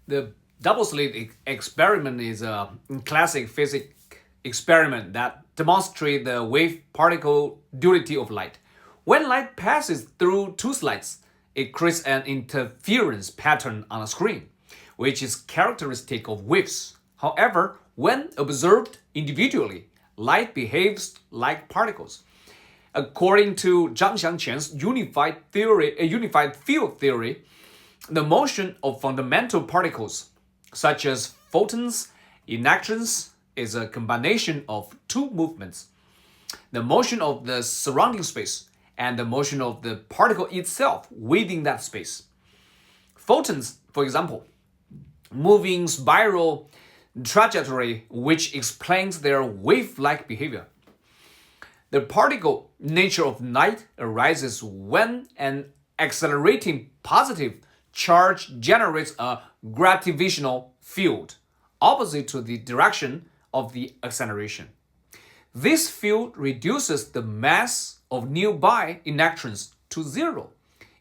The double slit experiment is a classic physics experiment that demonstrates the wave-particle duality of light. When light passes through two slits, it creates an interference pattern on a screen, which is characteristic of waves. However, when observed individually, light behaves like particles. According to Zhang Xiangquan's unified field theory, the motion of fundamental particles, such as photons, electrons, is a combination of two movements: the motion of the surrounding space and the motion of the particle itself within that space. Photons, for example, move in spiral trajectory, which explains their wave-like behavior. The particle nature of light arises when an accelerating positive charge generates a gravitational field opposite to the direction of the acceleration. This field reduces the mass of nearby electrons to zero,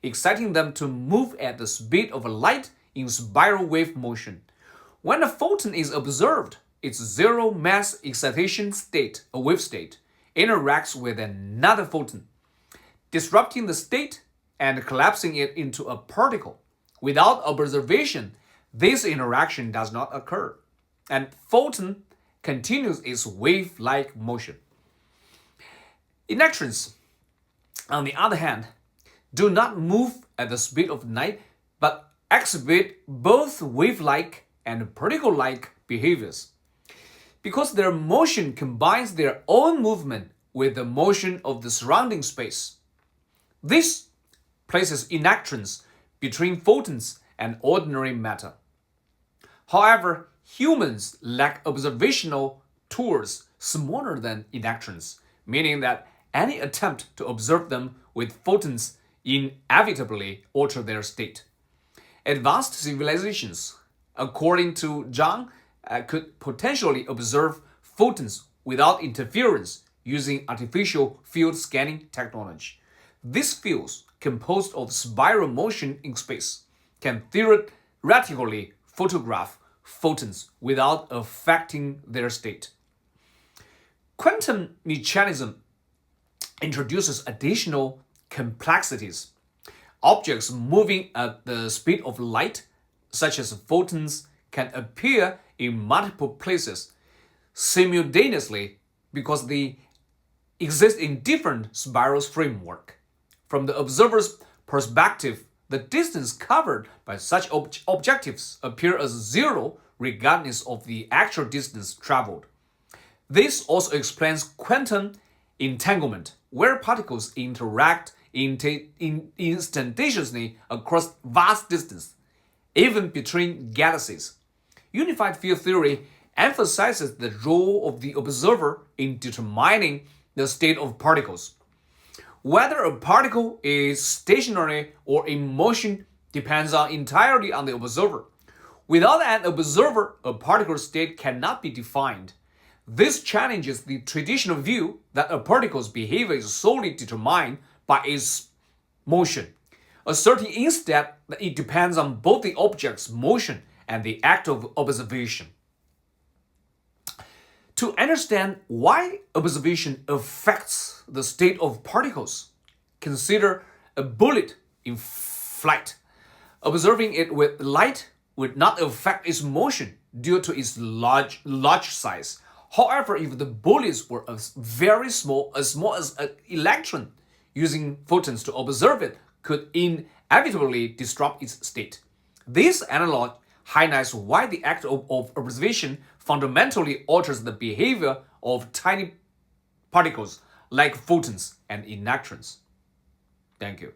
exciting them to move at the speed of light in spiral wave motion. When a photon is observed, its zero mass excitation state, a wave state, interacts with another photon, disrupting the state and collapsing it into a particle. Without observation, this interaction does not occur, and photon continues its wave-like motion. Electrons, on the other hand, do not move at the speed of light, but exhibit both wave-like and particle-like behaviors. Because their motion combines their own movement with the motion of the surrounding space. This places electrons between photons and ordinary matter. However, humans lack observational tools smaller than electrons, meaning that any attempt to observe them with photons inevitably alter their state. Advanced civilizations, according to Zhang, could potentially observe photons without interference using artificial field scanning technology. These fields, composed of spiral motion in space, can theoretically photograph photons without affecting their state. Quantum mechanism introduces additional complexities. Objects moving at the speed of light, such as photons, can appear in multiple places simultaneously because they exist in different spiral framework. From the observer's perspective, the distance covered by such objectives appear as zero regardless of the actual distance traveled. This also explains quantum entanglement, where particles interact instantaneously across vast distance, even between galaxies. Unified field theory emphasizes the role of the observer in determining the state of particles. Whether a particle is stationary or in motion depends entirely on the observer. Without an observer, a particle's state cannot be defined. This challenges the traditional view that a particle's behavior is solely determined by its motion, asserting instead that it depends on both the object's motion and the act of observation. To understand why observation affects the state of particles, consider a bullet in flight. Observing it with light would not affect its motion due to its large size. However, if the bullets were very small, as small as an electron, using photons to observe it could inevitably disrupt its state. This analog highlights why the act of observation fundamentally alters the behavior of tiny particles like photons and electrons. Thank you.